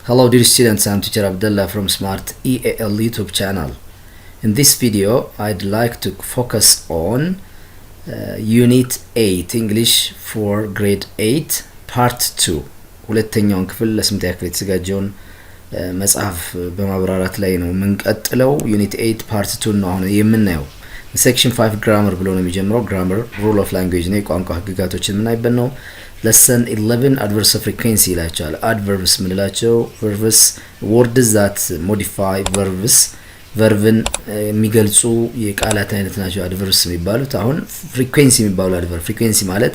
Hello dear students, I'm teacher Abdullah from Smart EAL YouTube channel. In this video, I'd like to focus on Unit 8 English for Grade 8 Part 2 ሁለተኛውን ክፍል ለስምንተኛ ክፍል የተዘጋጀውን መጽሐፍ በማብራራት ላይ ነው የምንቀጥለው። Unit 8 Part 2 ነው አሁን የምናየው። Section 5 grammar ብሎ ነው የሚጀምረው። grammar rule of language ነው፣ የቋንቋ ህግጋቶችን የምናይበት ነው። Lesson 11 adverse of frequency ይላቸዋል። adverbs ምንላቸው verbs words that modify verbs verben የሚገልጹ የቃላት አይነት ናቸው adverbs የሚባሉት። አሁን frequency የሚባለው adverb frequency ማለት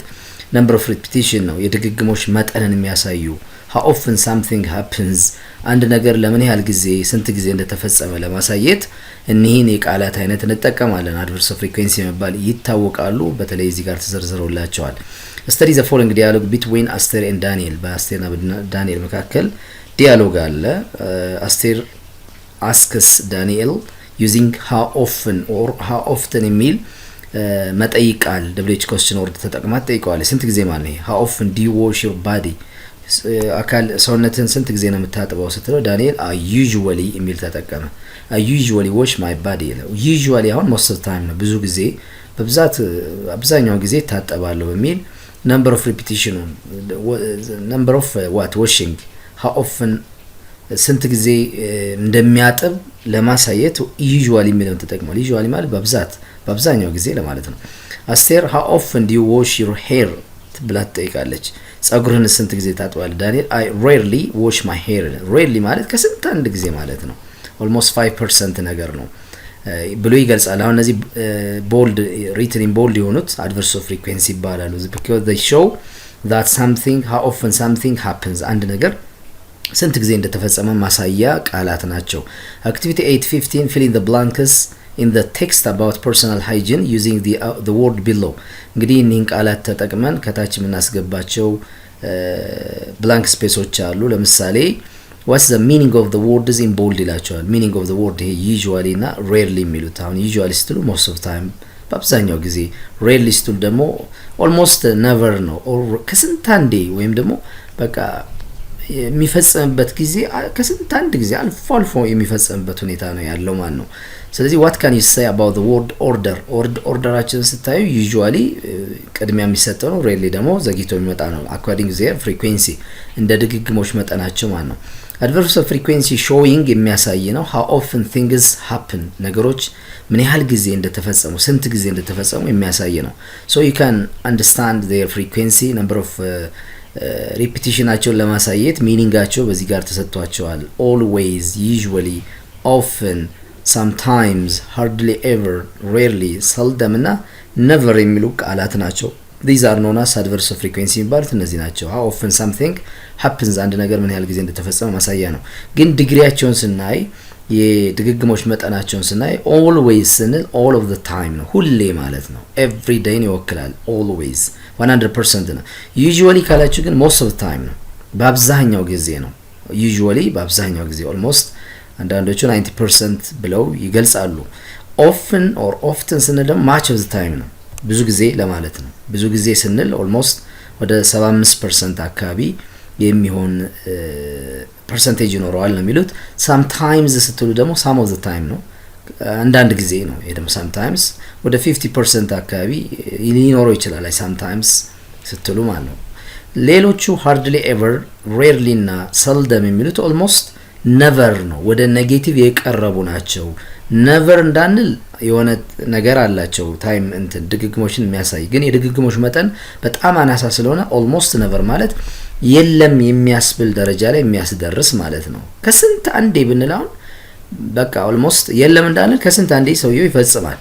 number of repetition ነው፣ የድግግሞሽ መጠንን የሚያሳዩ how often something happens አንድ ነገር ለምን ያህል ጊዜ ስንት ጊዜ እንደተፈጸመ ለማሳየት እነዚህን የቃላት አይነት እንጠቀማለን። adverse of frequency የሚባል ይታወቃሉ፣ በተለይ እዚህ ጋር ተዘርዝረውላቸዋል። Study the following dialogue between Aster and Daniel. በአስቴር እና ዳንኤል መካከል ዲያሎግ አለ። አስቴር asks Daniel using how often or how often የሚል መጠይቅ ቃል WH question word ተጠቅማ ጠይቀዋለች። ስንት ጊዜ ማለት ነው? how often do you wash your body? አካል ሰውነትን ስንት ጊዜ ነው የምታጥበው ስትለው ዳንኤል I usually የሚል ተጠቀመ። I usually wash my body ነው። usually አሁን most of the time ነው፣ ብዙ ጊዜ በብዛት አብዛኛው ጊዜ ታጠባለሁ በሚል number of repetition number of what washing how often ስንት ጊዜ እንደሚያጥብ ለማሳየት usually የሚለውን ተጠቅሟል። usually ማለት በብዛት በአብዛኛው ጊዜ ለማለት ነው። አስቴር how often do you wash your hair ብላ ትጠይቃለች። ጸጉርህን ስንት ጊዜ ታጥባለህ? ዳንኤል I rarely wash my hair rarely ማለት ከስንት አንድ ጊዜ ማለት ነው። almost 5% ነገር ነው ብሎ ይገልጻል። አሁን እነዚህ bold written in bold የሆኑት adverse of frequency ይባላሉ because they show that something how often something happens አንድ ነገር ስንት ጊዜ እንደተፈጸመ ማሳያ ቃላት ናቸው። activity 8:15 fill in the blanks in the text about personal hygiene using the word below እንግዲህ እነዚህን ቃላት ተጠቅመን ከታች የምናስገባቸው blank ስፔሶች አሉ። ለምሳሌ what's the meaning of the word is in bold ይላቸዋል። meaning of the word ይሄ usually እና rarely የሚሉት አሁን usually ስትሉ most of time በአብዛኛው ጊዜ rarely ስትሉ ደግሞ almost never ነው or ከስንት አንዴ ወይም ደግሞ በቃ የሚፈጸምበት ጊዜ ከስንት አንድ ጊዜ አልፎ አልፎ የሚፈጸምበት ሁኔታ ነው ያለው ማለት ነው። ስለዚህ what can you say about the word order orderአችን ስታዩ usually ቅድሚያ የሚሰጠው ነው፣ rarely ደግሞ ዘግይቶ የሚመጣ ነው according to their frequency እንደ ድግግሞሽ መጠናቸው ማለት ነው። adverse of frequency showing የሚያሳይ ነው how often things happen ነገሮች ምን ያህል ጊዜ እንደተፈጸሙ ስንት ጊዜ እንደተፈጸሙ የሚያሳይ ነው። so you can understand their frequency number of repetitionአቸውን ለማሳየት ሚኒንጋቸው በዚህ ጋር ተሰጥቷቸዋል። always usually often sometimes hardly ever rarely seldom እና never የሚሉ ቃላት ናቸው። these are known as adverse of frequency የሚባሉት እነዚህ ናቸው። how often something happens አንድ ነገር ምን ያህል ጊዜ እንደተፈጸመ ማሳያ ነው። ግን ዲግሪያቸውን ስናይ የድግግሞች መጠናቸውን ስናይ always ስንል all of the time ነው፣ ሁሌ ማለት ነው። every day ይወክላል። always 100% ነው። usually ካላችሁ ግን most of the time ነው፣ በአብዛኛው ጊዜ ነው። usually በአብዛኛው ጊዜ almost አንዳንዶቹ 90% ብለው ይገልጻሉ። often or often ስንል ደግሞ much of the time ነው፣ ብዙ ጊዜ ለማለት ነው። ብዙ ጊዜ ስንል almost ወደ 75% አካባቢ የሚሆን ፐርሰንቴጅ ይኖረዋል ነው የሚሉት። sometimes ስትሉ ደግሞ some of the time ነው፣ አንዳንድ ጊዜ ነው። ይሄ ደግሞ sometimes ወደ 50% አካባቢ ሊኖረው ይችላል ላይ sometimes ስትሉ ማለት ነው። ሌሎቹ hardly ever rarely እና seldom የሚሉት almost never ነው፣ ወደ ኔጌቲቭ የቀረቡ ናቸው። never እንዳንል የሆነ ነገር አላቸው ታይም እንትን ድግግሞችን የሚያሳይ ግን የድግግሞች መጠን በጣም አናሳ ስለሆነ almost never ማለት የለም የሚያስብል ደረጃ ላይ የሚያስደርስ ማለት ነው። ከስንት አንዴ ብንላው በቃ almost የለም እንዳንል ከስንት አንዴ ሰውየው ይፈጽማል።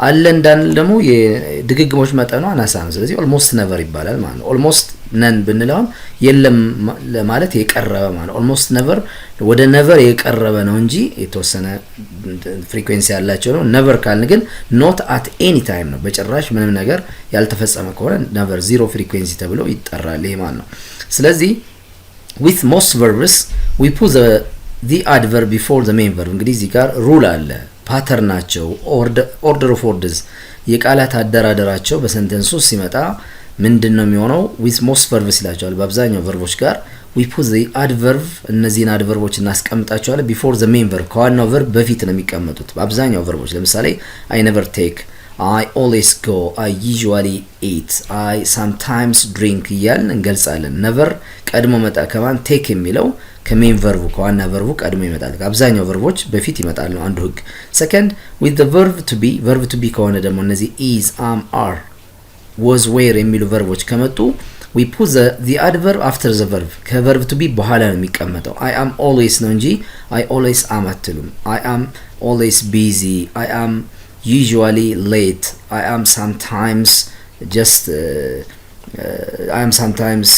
አለ እንዳንል ደግሞ የድግግሞች መጠኑ አናሳ ነው። ስለዚህ almost never ይባላል ማለት ነው። almost none ብንላው የለም ለማለት የቀረበ ማለት almost never ወደ never የቀረበ ነው እንጂ የተወሰነ ፍሪኩዌንሲ ያላቸው ነው። never ካልን ግን not at any time ነው፣ በጭራሽ ምንም ነገር ያልተፈጸመ ከሆነ never zero frequency ተብሎ ይጠራል ይሄ ማለት ነው። ስለዚህ with most verbs we put the adverb before the main verb እንግዲህ እዚህ ጋር ሩል አለ፣ ፓተርን ናቸው። order of words የቃላት አደራደራቸው በሰንተንስ ውስጥ ሲመጣ ምንድነው የሚሆነው? with most verbs ይላቸዋል። በአብዛኛው ቨርቦች ጋር we put the adverb እነዚህን አድቨርቦች እናስቀምጣቸዋለን before the main verb ከዋናው verb በፊት ነው የሚቀመጡት በአብዛኛው verboች ለምሳሌ I never take I always go I usually eat I sometimes drink እያልን እንገልጻለን never ቀድሞ መጣ ከማን take የሚለው ከሜን verb ከዋና verb ቀድሞ ይመጣል አብዛኛው verboች በፊት ይመጣሉ አንዱ ህግ second with the verb to be ከሆነ ደግሞ እነዚህ is am are was were የሚሉ verboች ከመጡ we put the adverb after the verb ከverb to be በኋላ ነው የሚቀመጠው I am always ነው እንጂ I always am አትሉም I am always busy I am usually late I am sometimes just I am sometimes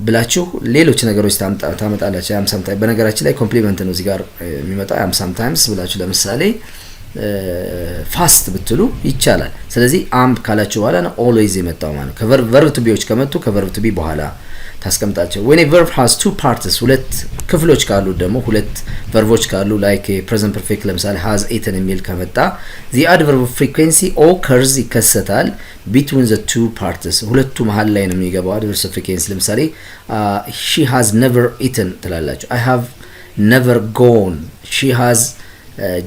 ብላችሁ ሌሎች ነገሮች ታመጣላችሁ I am sometimes በነገራችን ላይ ኮምፕሊመንት ነው እዚህ ጋር የሚመጣው I am sometimes ብላችሁ ለምሳሌ ፋስት ብትሉ ይቻላል ስለዚህ am ካላችሁ በኋላ ነው always የመጣው ማለት ነው ከverb to beዎች ከመጡ ከverb to be በኋላ ታስቀምጣቸው when a verb has two parts ሁለት ክፍሎች ካሉ ደግሞ ሁለት verboች ካሉ like present perfect ለምሳሌ has eaten የሚል ከመጣ the adverb of frequency occurs ይከሰታል between the two parts ሁለቱ መሃል ላይ ነው የሚገባው adverb of frequency ለምሳሌ she has never eaten ትላላችሁ I have never gone she has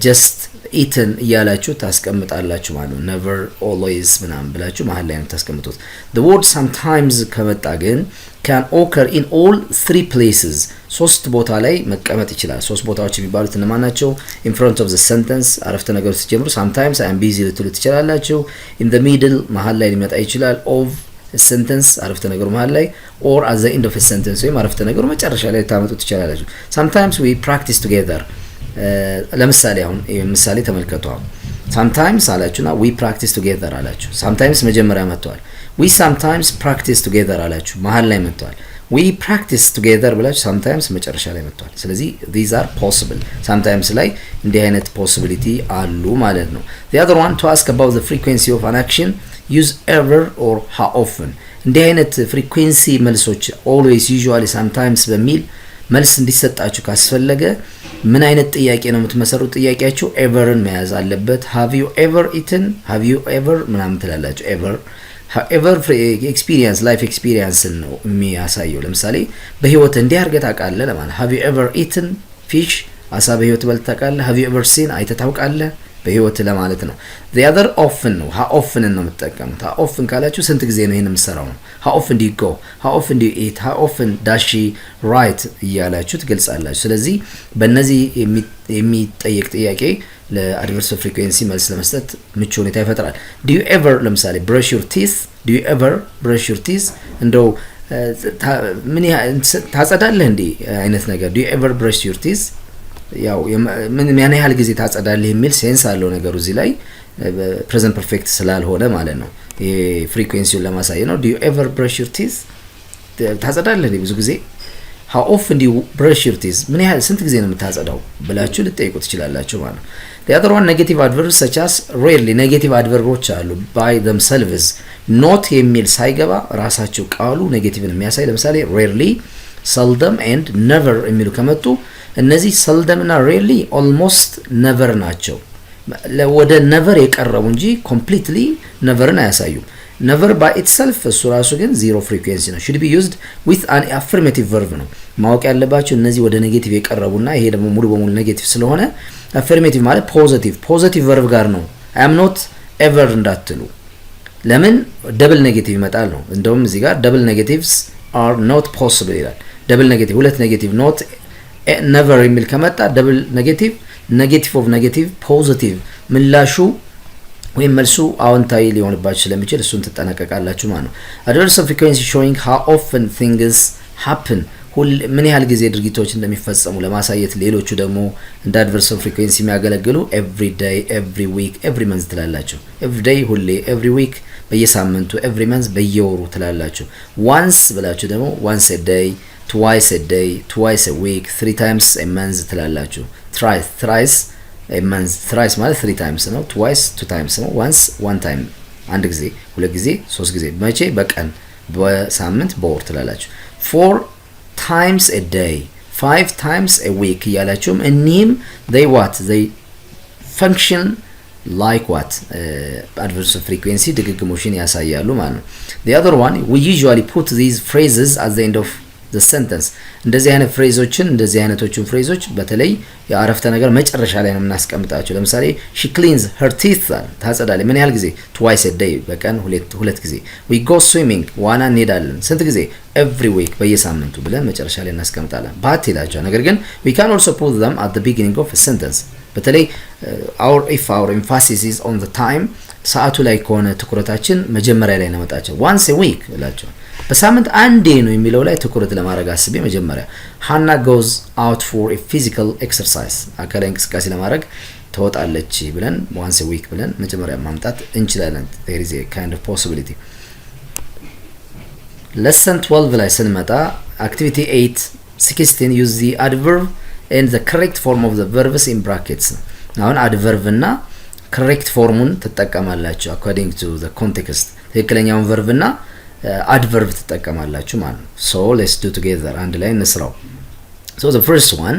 just eaten እያላችሁ ታስቀምጣላችሁ ማለት ነው never always ምናምን ብላችሁ መሃል ላይ ነው ታስቀምጡት the word sometimes ከመጣ ግን can occur in all three places ሶስት ቦታ ላይ መቀመጥ ይችላል ሶስት ቦታዎች የሚባሉት እነማን ናቸው in front of the sentence አረፍተ ነገር ሲጀምሩ sometimes I am busy ልትሉ ትችላላችሁ in the middle መሃል ላይ ሊመጣ ይችላል of a sentence አረፍተ ነገሩ መሃል ላይ or at the end of a sentence ወይም አረፍተ ነገሩ መጨረሻ ላይ ታመጡት ትችላላችሁ sometimes we practice together ለምሳሌ አሁን ምሳሌ ተመልከቱ sometimes አላችሁና we practice together አላችሁ sometimes መጀመሪያ መጥቷል we sometimes practice together አላችሁ መሃል ላይ መጥቷል we practice together ብላችሁ sometimes መጨረሻ ላይ መጥቷል ስለዚህ these are possible sometimes ላይ እንዲህ አይነት possibility አሉ ማለት ነው the other one to ask about the frequency of an action use ever or how often እንዲህ አይነት frequency መልሶች always usually sometimes በሚል መልስ እንዲሰጣችሁ ካስፈለገ ምን አይነት ጥያቄ ነው የምትመሰሩት ጥያቄያችሁ everን መያዝ አለበት have you ever eaten have you ever ምናምን ትላላችሁ ever experience life experience ነው የሚያሳየው ለምሳሌ በህይወት እንዲህ አድርገህ ታውቃለህ ለማለት have you ever eaten fish አሳ በህይወት በልተህ ታውቃለህ have you ever seen አይተህ ታውቃለህ በህይወት ለማለት ነው the other often ነው how often ነው የምትጠቀሙት how often ካላችሁ ስንት ጊዜ ነው ይሄን የምትሰራው ነው how often do you go how often do you eat how often does she write እያላችሁ ትገልጻላችሁ ስለዚህ በእነዚህ የሚጠየቅ ጥያቄ ለአድቨርስ ፍሪኩዌንሲ መልስ ለመስጠት ምቹ ሁኔታ ይፈጥራል do you ever ለምሳሌ brush your teeth do you ever brush your teeth እንደው ምን ታጸዳለህ እንዴ አይነት ነገር do you ever brush your teeth ያው ምን ያህል ጊዜ ታጸዳለህ የሚል ሴንስ አለው ነገሩ እዚህ ላይ present perfect ስላልሆነ ማለት ነው ይሄ ፍሪኩዌንሲውን ለማሳየት ነው do you ever brush your teeth ታጸዳለህ ብዙ ጊዜ how often do you brush your teeth ምን ያህል ስንት ጊዜ ነው የምታጸዳው ብላችሁ ልትጠይቁት ትችላላችሁ ማለት ነው the other one negative adverbs such as rarely negative adverbs አሉ by themselves not የሚል ሳይገባ ራሳቸው ቃሉ ኔጌቲቭን የሚያሳይ ለምሳሌ rarely seldom and never የሚሉ ከመጡ እነዚህ seldom እና rarely almost never ናቸው ወደ never የቀረቡ እንጂ completely neverን አያሳዩም never by itself እሱ ራሱ ግን zero frequency ነው should be used with an affirmative verb ነው ማወቅ ያለባችሁ እነዚህ ወደ ኔጌቲቭ የቀረቡና ይሄ ደግሞ ሙሉ በሙሉ ኔጌቲቭ ስለሆነ affirmative ማለት positive verb ጋር ነው I am not ever እንዳትሉ ለምን double negative ይመጣል ነው እንደውም እዚህ ጋር double negatives are not possible ይላል double negative ሁለት negative not never የሚል ከመጣ double negative of negative positive ምላሹ ወይም መልሱ አዎንታዊ ሊሆንባችሁ ስለሚችል እሱን ተጠነቀቃላችሁ ማለት ነው adverse frequency showing how often things happen ምን ያህል ጊዜ ድርጊቶች እንደሚፈጸሙ ለማሳየት ሌሎቹ ደግሞ እንደ adverse frequency የሚያገለግሉ every day every week every month ትላላችሁ every day ሁሌ every week በየሳምንቱ every month በየወሩ ትላላችሁ once ብላችሁ ደግሞ once a day twice a day twice a week three times a month ትላላችሁ thrice a month thrice ማለት three times ነው twice two times ነው once one time አንድ ጊዜ ሁለት ጊዜ ሶስት ጊዜ መቼ በቀን በሳምንት በወር ትላላችሁ four times a day five times a week እያላችሁም እኒህም they function like what adverse frequency ድግግሞሽን ያሳያሉ ማለት ነው the other one we usually put these phrases at the end of the sentence እንደዚህ አይነት ፍሬዞችን እንደዚህ አይነቶችን ፍሬዞች በተለይ የአረፍተ ነገር መጨረሻ ላይ ነው የምናስቀምጣቸው። ለምሳሌ she cleans her teeth ታጸዳለች። ምን ያህል ጊዜ? twice a day በቀን ሁለት ጊዜ። we go swimming ዋና እንሄዳለን። ስንት ጊዜ? every week በየሳምንቱ ብለን መጨረሻ ላይ እናስቀምጣለን። ባት ይላቸዋል። ነገር ግን we can also put them at the beginning of a sentence በተለይ if our emphasis is on the time ሰዓቱ ላይ ከሆነ ትኩረታችን መጀመሪያ ላይ እናመጣቸው። once a week ብላቸው በሳምንት አንዴ ነው የሚለው ላይ ትኩረት ለማድረግ አስቤ መጀመሪያ Hannah goes out for a physical exercise አካላዊ እንቅስቃሴ ለማድረግ ትወጣለች ብለን once a week ብለን መጀመሪያ ማምጣት እንችላለን። there is a kind of possibility። lesson 12 ላይ ስንመጣ activity 8:16 use the adverb and the correct form of the verbs in brackets አሁን adverb እና correct ፎርሙን ትጠቀማላችሁ according to the context ትክክለኛውን verb እና adverb ትጠቀማላችሁ ማለት ነው። so let's do together አንድ ላይ እንስራው። so the first one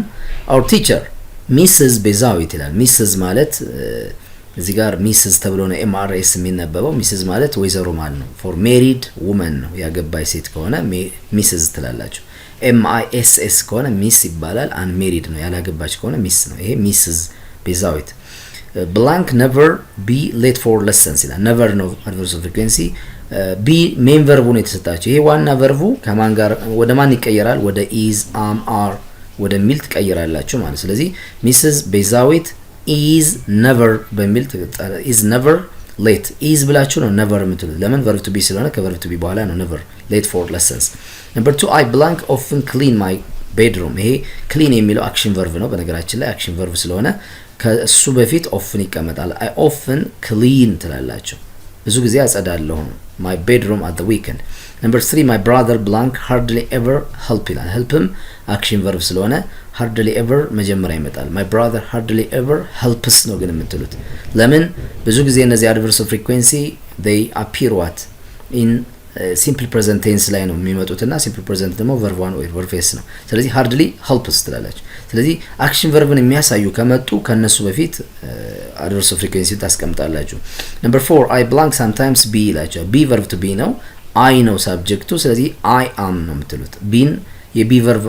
our teacher Mrs. ቤዛዊት ይላል። Mrs. ማለት እዚህ ጋር Mrs. ተብሎ ነው MRS የሚነበበው። Mrs. ማለት ወይዘሮ ማለት ነው። for married woman ነው ያገባች ሴት ከሆነ Mrs. ትላላችሁ። MISS ከሆነ ሚስ ይባላል። unmarried ነው ያላገባች ከሆነ ሚስ ነው። ይሄ Mrs. ቤዛዊት blank never be late for lessons ይላል። never ነው adverb of frequency be main verb ነው የተሰጣቸው። ይሄ ዋና verb ከማን ጋር ወደ ማን ይቀየራል? ወደ is am are ወደ ሚል ትቀየራላችሁ ማለት። ስለዚህ Mrs. ቤዛዊት is never በሚል is never late is ብላችሁ ነው never የምትሉት። ለምን? verb to be ስለሆነ ከverb to be በኋላ ነው never late for lessons። number 2 I blank often clean my bedroom ይሄ clean የሚለው action verb ነው። በነገራችን ላይ action verb ስለሆነ ከሱ በፊት often ይቀመጣል። I often clean ትላላችሁ። ብዙ ጊዜ አጸዳለሁ my bedroom at the weekend። number 3 my brother blank hardly ever help ይላል። helpም action verb ስለሆነ hardly ever መጀመሪያ ይመጣል። my brother hardly ever helps ነው ግን የምትሉት። ለምን? ብዙ ጊዜ እነዚህ adverbs of frequency they appear what in simple present tense ላይ ነው የሚመጡትና simple present ደግሞ verb 1 ወይ verb s ነው። ስለዚህ hardly helps ትላላችሁ። ስለዚህ action verbን የሚያሳዩ ከመጡ ከነሱ በፊት adverbs of frequency ታስቀምጣላችሁ። number 4 I blank sometimes be ይላችሁ። be verb to be ነው። I ነው subjecቱ። ስለዚህ I am ነው የምትሉት። beን የbe verb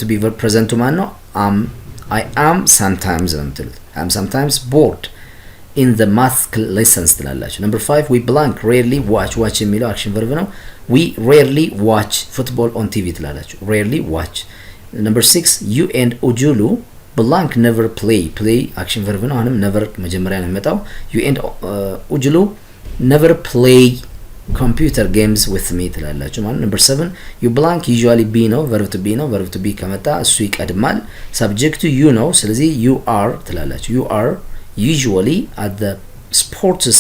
to be verb present ማን ነው? am I am sometimes ነው የምትሉት። I am sometimes bored in the math lessons ትላላችሁ። number 5 we blank rarely watch የሚለው action verb ነው። we rarely watch football on TV ትላላችሁ። rarely watch number 6 you and Ujulu blank never play action verb ነው። አሁንም never መጀመሪያ ነው የሚመጣው። you and Ujulu never play computer games with me ትላላችሁ ማለት። number 7 you blank usually be ነው verb to be ነው። verb to be ከመጣ እሱ ይቀድማል። subject to you ነው። ስለዚህ you are ትላላችሁ። you are usually at the sports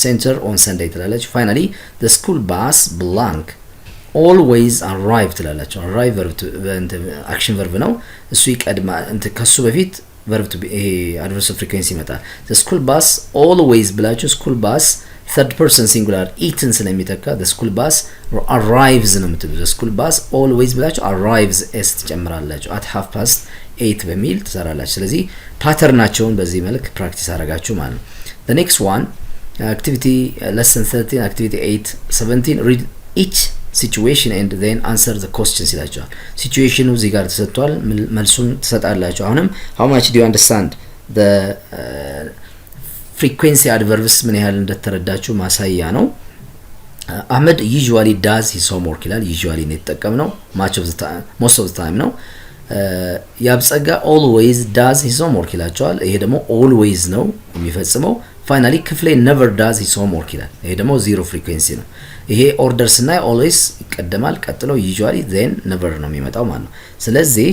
center on Sunday ትላላችሁ። finally the school bus blank always arrive ትላላችሁ። arrive verb to action verb ነው። እሱ ይቀድማል ከሱ በፊት verb to be ይሄ adverb of frequency ይመጣል። the school bus always ብላችሁ school bus third person singular eaten ስለሚተካ the school bus arrives ነው የምትሉት። the school bus always ብላችሁ arrives s ትጨምራላችሁ። at 8:30 በሚል ትሰራላችሁ። ስለዚህ ፓተርናቸውን በዚህ መልክ ፕራክቲስ አደረጋችሁ ማለት ነው። the next one activity lesson 13 activity 8:17 read each situation and then answer the questions ይላችኋል። ሲቹዌሽኑ እዚህ ጋር ተሰጥቷል። መልሱን ትሰጣላችሁ። አሁንም how much do you understand the frequency adverbs ምን ያህል እንደተረዳችሁ ማሳያ ነው። አህመድ usually does his homework ይላል። usually ነው የተጠቀምነው። most of the time ነው። ያብጸጋ always does his homework ይላችኋል። ይሄ ደግሞ always ነው የሚፈጽመው። finally ክፍሌ never does his homework ይላል። ይሄ ደግሞ zero frequency ነው። ይሄ ኦርደር ስናይ always ይቀደማል፣ ቀጥሎ usually then never ነው የሚመጣው ማለት ነው። ስለዚህ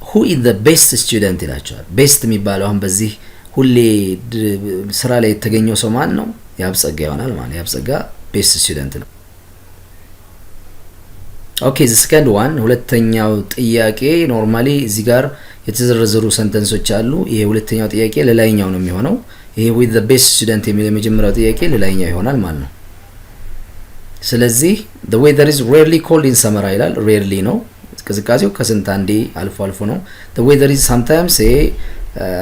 who is the best student ይላችኋል። best የሚባለው አሁን በዚህ ሁሌ ስራ ላይ የተገኘው ሰው ማን ነው? ያብጸጋ ይሆናል ማለት ያብጸጋ best student ነው። ኦኬ the second one ሁለተኛው ጥያቄ ኖርማሊ እዚህ ጋር የተዘረዘሩ ሰንተንሶች አሉ። ይሄ ሁለተኛው ጥያቄ ለላይኛው ነው የሚሆነው። ይሄ with the best student የሚለው የመጀመሪያው ጥያቄ ለላይኛው ይሆናል ማለት ነው። ስለዚህ the weather is rarely cold in summer ይላል። rarely ነው ቅዝቃዜው ከስንት አንዴ አልፎ አልፎ ነው። the weather is sometimes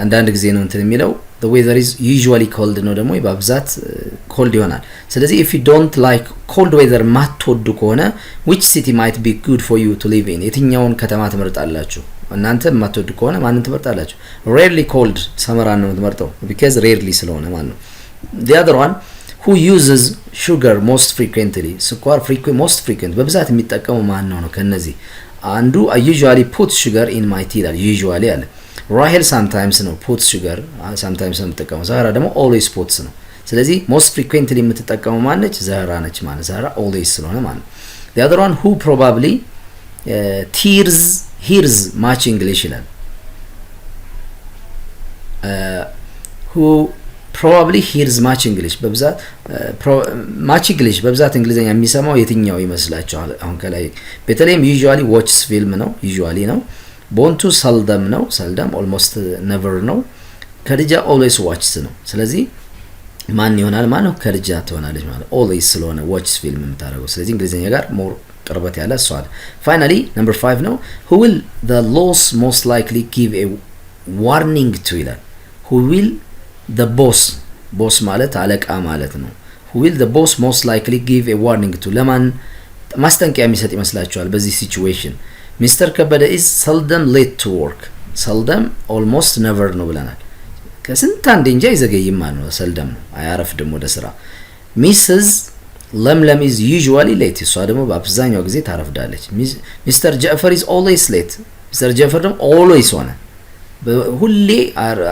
አንዳንድ ጊዜ ነው እንትን የሚለው the weather is usually cold ነው ደግሞ በብዛት cold ይሆናል። ስለዚህ if you don't like cold weather ማትወዱ ከሆነ which city might be good for you to live in የትኛውን ከተማ ትመርጣላችሁ? እናንተ ማትወዱ ከሆነ ማንን ትመርጣላችሁ? rarely cold ሰመራን ነው የምትመርጠው because rarely ስለሆነ ማለት ነው። the other one who uses sugar most frequently ስኳር most frequent በብዛት የሚጠቀመው ማን ነው ከነዚህ አንዱ I usually put sugar in my tea ይላል usually አለ ራሄል sometimes ነው puts sugar sometimes ነው የምትጠቀመው ዛህራ ደግሞ always puts ነው ስለዚህ most frequently የምትጠቀመው ማነች ዛህራ ነች ማለት ዛህራ always ስለሆነ ማለት the other one who probably hears much English ይላል who probably hears much English በብዛት much English በብዛት እንግሊዘኛ የሚሰማው የትኛው ይመስላችኋል አሁን ከላይ በተለይም usually watches film ነው usually ነው ቦንቱ seldom ነው seldom almost never ነው ከልጃ always watches ነው ስለዚህ ማን ይሆናል ማለት ነው ከልጃ ትሆናለች ማለት always ስለሆነ watches film የምታደርገው ስለዚህ እንግሊዘኛ ጋር more ቅርበት ያለ እሷል finally number 5 ነው who will the laws most likely give a warning to ይላል who will the boss ማለት አለቃ ማለት ነው who will the boss most likely give a warning to ለማን ማስጠንቀቂያ የሚሰጥ ይመስላችኋል በዚህ ሲቹዌሽን ሚስተር ከበደ is seldom late to work seldom almost never ነው ብለናል ከስንት አንዴ እንጂ አይዘገይም ማለት ነው seldom ነው አያረፍድም ወደ ስራ ሚስስ ለምለም is usually late እሷ ደግሞ በአብዛኛው ጊዜ ታረፍዳለች ሚስተር ጃፈር is always late ሚስተር ጃፈር ደግሞ always ሆነ ሁሌ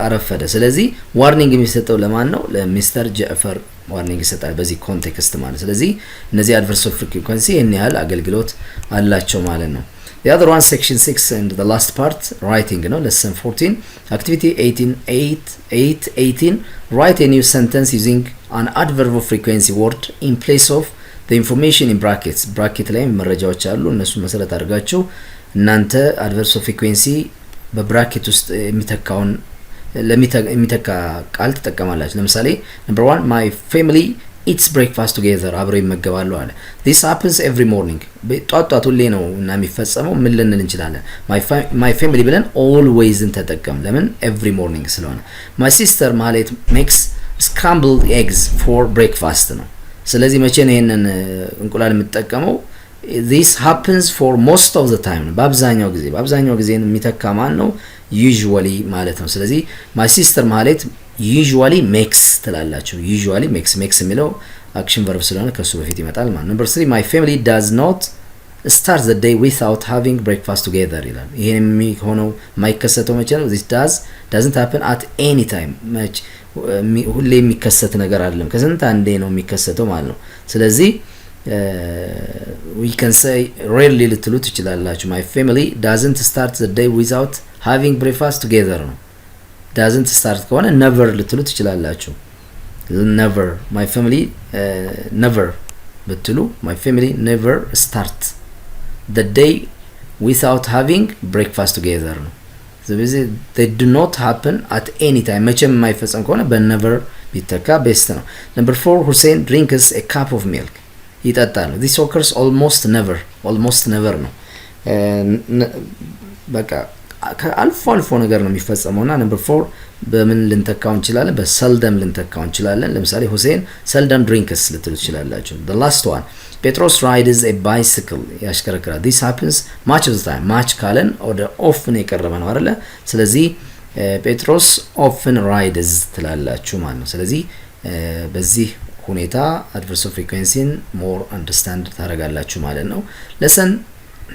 አረፈደ ስለዚህ ዋርኒንግ የሚሰጠው ለማን ነው ለሚስተር ጃፈር ዋርኒንግ ይሰጣል በዚህ ኮንቴክስት ማለት ስለዚህ እነዚህ adverse of frequency እነ ያህል አገልግሎት አላቸው ማለት ነው the other one section 6 and the last part writing ነው lesson 14 activity 18 write a new sentence using an adverb of frequency word in place of the information in brackets bracket ላይ መረጃዎች አሉ እነሱ መሰረት አድርጋችሁ እናንተ adverb of frequency በብራኬት ውስጥ የሚተካ ቃል ተጠቀማላችሁ ለምሳሌ number 1 my family eats breakfast together አብረው ይመገባሉ አለ this happens every morning ጧጧት ሁሌ ነው እና የሚፈጸመው ምን ልንል እንችላለን my family ብለን always እንተጠቀም ለምን every morning ስለሆነ my sister ማለት makes scrambled eggs for breakfast ነው ስለዚህ መቼ ነው ይሄንን እንቁላል የምትጠቀመው this happens for most of the time በአብዛኛው ጊዜ የሚተካ ማን ነው usually ማለት ነው ስለዚህ my sister ማለት usually makes ትላላችሁ usually makes የሚለው action verb ስለሆነ ከሱ በፊት ይመጣል ማለት number 3 my family does not start the day without having breakfast together ይላል ይሄ የሚሆነው ማይከሰተው መቼ ነው this doesn't happen at any time ሁሌ የሚከሰት ነገር አይደለም ከስንት አንዴ ነው የሚከሰተው ማለት ነው ስለዚህ we can say rarely ልትሉ ትችላላችሁ my family doesn't start the day without having breakfast together ነው doesn't start ከሆነ never ልትሉ ትችላላችሁ never my family never ብትሉ my family never start the day without having breakfast together ነው ስለዚህ they do not happen at any time መቼም የማይፈጸም ከሆነ በnever ቢተካ best ነው number 4 Hussein drinks a cup of milk ይጠጣል this occurs almost never ነው በቃ አልፎ ነገር ነው የሚፈጸመውና number 4 በምን ልንተካው እንችላለን በseldom ልንተካው እንችላለን ለምሳሌ ሁሴን seldom drinks ልትሉ ትችላላችሁ the last one ጴጥሮስ rides a bicycle ያሽከረክራል this happens much of the time much ካለን ወደ often የቀረበ ነው አይደለ ስለዚህ ጴጥሮስ often rides ትላላችሁ ማለት ነው ስለዚህ በዚህ ሁኔታ adverse of frequency more understand ታረጋላችሁ ማለት ነው lesson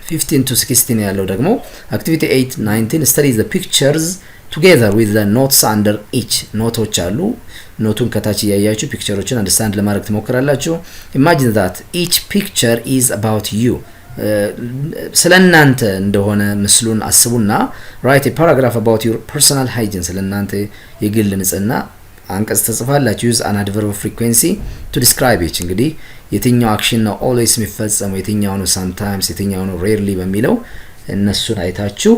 15 to 16 ያለው ደግሞ activity 8 19 study the pictures together with the notes under each ኖቶች አሉ ኖቱን ከታች ያያያችሁ ፒክቸሮችን አንደርስታንድ ለማድረግ ትሞክራላችሁ imagine that each picture is about you ስለናንተ እንደሆነ ምስሉን አስቡና write a paragraph about your personal hygiene ስለናንተ የግል ንጽህና አንቀጽ ተጽፋላችሁ use an adverb of frequency to describe it እንግዲህ የትኛው አክሽን ነው always የሚፈጸመው የትኛው ነው sometimes የትኛው ነው rarely በሚለው እነሱን አይታችሁ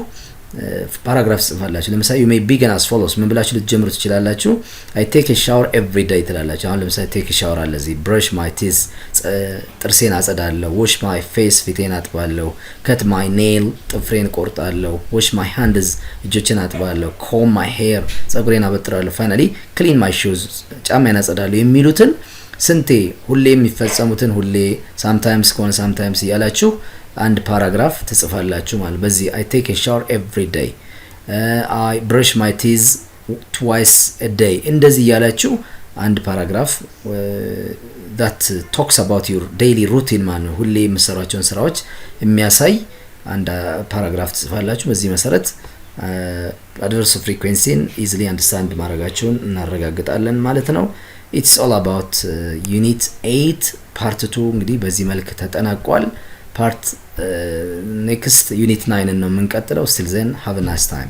ፓራግራፍ ጽፋላችሁ። ለምሳሌ you may begin as follows ምን ብላችሁ ልትጀምሩ ትችላላችሁ? I take a shower every day ትላላችሁ። አሁን ለምሳሌ take a shower አለ እዚህ brush my teeth ጥርሴን አጸዳለሁ፣ wash my face ፊቴን አጥባለሁ፣ cut my nail ጥፍሬን ቆርጣለሁ፣ wash my hands እጆቼን አጥባለሁ፣ comb my hair ጸጉሬን አበጥራለሁ፣ finally clean my shoes ጫማዬን አጸዳለሁ የሚሉትን ስንቴ ሁሌ የሚፈጸሙትን ሁሌ sometimes ከሆነ sometimes እያላችሁ አንድ ፓራግራፍ ትጽፋላችሁ ማለት በዚህ I take a shower every day I brush my teeth twice a day እንደዚህ እያላችሁ አንድ ፓራግራፍ that talks about your daily routine ማለት ነው ሁሌ የምትሰሯቸውን ስራዎች የሚያሳይ አንድ ፓራግራፍ ትጽፋላችሁ በዚህ መሰረት adverb frequency easily understand ማድረጋችሁን እናረጋግጣለን ማለት ነው It's all about unit 8 part 2 እንግዲህ በዚህ መልክ ተጠናቋል part next unit 9 ነው የምንቀጥለው still then have a nice time